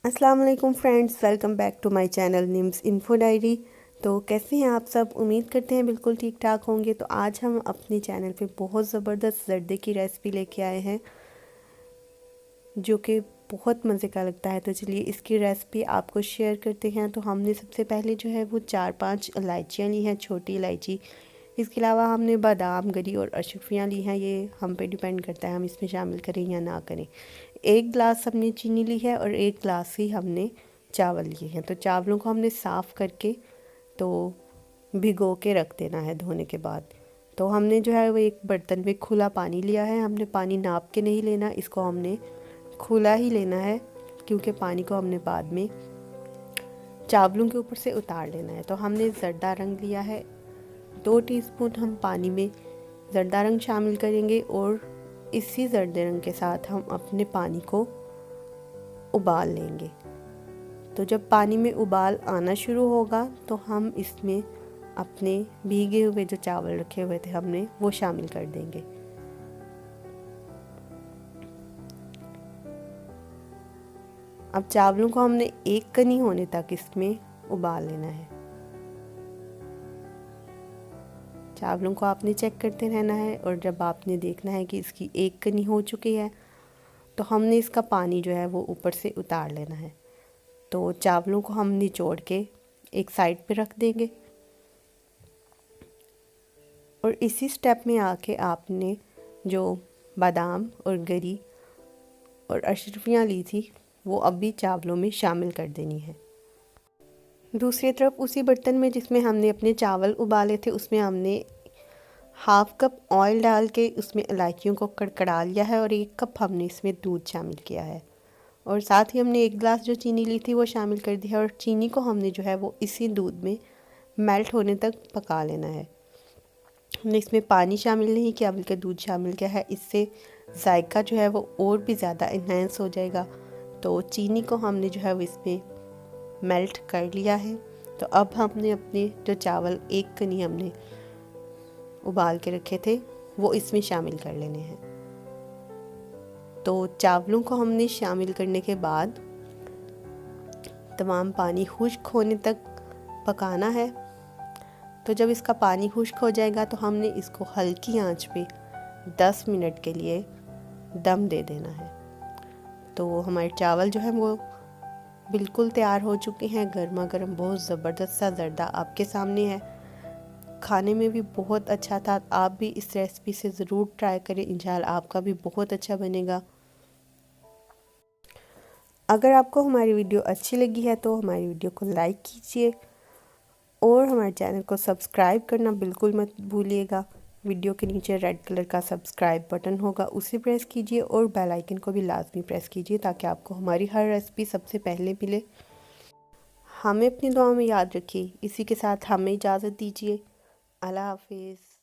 अस्सलाम वालेकुम friends, welcome back to my channel Nims info diary. तो कैसे हैं आप सब? उम्मीद करते हैं बिल्कुल ठीक ठाक होंगे। तो आज हम अपने चैनल पे बहुत ज़बरदस्त ज़र्दे की रेसिपी लेके आए हैं जो कि बहुत मज़े का लगता है। तो चलिए इसकी रेसिपी आपको शेयर करते हैं। तो हमने सबसे पहले जो है वो 4-5 इलायचियाँ ली हैं, छोटी इलायची। इसके अलावा हमने बादाम, गरी और अशरफियाँ ली हैं। ये हम पे डिपेंड करता है हम इसमें शामिल करें या ना करें। 1 गिलास हमने चीनी ली है और 1 गिलास ही हमने चावल लिए हैं। तो चावलों को हमने साफ़ करके तो भिगो के रख देना है धोने के बाद। तो हमने जो है वो एक बर्तन में खुला पानी लिया है। हमने पानी नाप के नहीं लेना, इसको हमने खुला ही लेना है क्योंकि पानी को हमने बाद में चावलों के ऊपर से उतार लेना है। तो हमने ज़र्दा रंग लिया है, 2 टीस्पून हम पानी में ज़र्दा रंग शामिल करेंगे और इसी ज़र्दे रंग के साथ हम अपने पानी को उबाल लेंगे। तो जब पानी में उबाल आना शुरू होगा तो हम इसमें अपने भीगे हुए जो चावल रखे हुए थे हमने वो शामिल कर देंगे। अब चावलों को हमने एक कनी होने तक इसमें उबाल लेना है। चावलों को आपने चेक करते रहना है और जब आपने देखना है कि इसकी एक कनी हो चुकी है तो हमने इसका पानी जो है वो ऊपर से उतार लेना है। तो चावलों को हम निचोड़ के एक साइड पे रख देंगे और इसी स्टेप में आके आपने जो बादाम और गरी और अशरफियाँ ली थी वो अभी चावलों में शामिल कर देनी है। दूसरी तरफ उसी बर्तन में जिसमें हमने अपने चावल उबाले थे उसमें हमने हाफ कप ऑयल डाल के उसमें इलायचियों को कड़कड़ा लिया है और 1 कप हमने इसमें दूध शामिल किया है और साथ ही हमने 1 गिलास जो चीनी ली थी वो शामिल कर दी है और चीनी को हमने जो है वो इसी दूध में मेल्ट होने तक पका लेना है। हमने इसमें पानी शामिल नहीं किया बल्कि दूध शामिल किया है, इससे जायका जो है वो और भी ज़्यादा इन्हेंस हो जाएगा। तो चीनी को हमने जो है वो इसमें मेल्ट कर लिया है। तो अब हमने अपने जो चावल एक कनी हमने उबाल के रखे थे वो इसमें शामिल कर लेने हैं। तो चावलों को हमने शामिल करने के बाद तमाम पानी खुश्क होने तक पकाना है। तो जब इसका पानी खुश्क हो जाएगा तो हमने इसको हल्की आंच पे 10 मिनट के लिए दम दे देना है। तो हमारे चावल जो हैं वो बिल्कुल तैयार हो चुके हैं। गर्मा गर्म बहुत ज़बरदस्त सा ज़र्दा आपके सामने है, खाने में भी बहुत अच्छा था। आप भी इस रेसिपी से ज़रूर ट्राई करें, इंशाल्लाह आपका भी बहुत अच्छा बनेगा। अगर आपको हमारी वीडियो अच्छी लगी है तो हमारी वीडियो को लाइक कीजिए और हमारे चैनल को सब्सक्राइब करना बिल्कुल मत भूलिएगा। वीडियो के नीचे रेड कलर का सब्सक्राइब बटन होगा, उसे प्रेस कीजिए और बेल आइकन को भी लाजमी प्रेस कीजिए ताकि आपको हमारी हर रेसिपी सबसे पहले मिले। हमें अपनी दुआओं में याद रखिए। इसी के साथ हमें इजाज़त दीजिए। अल्लाह हाफिज़।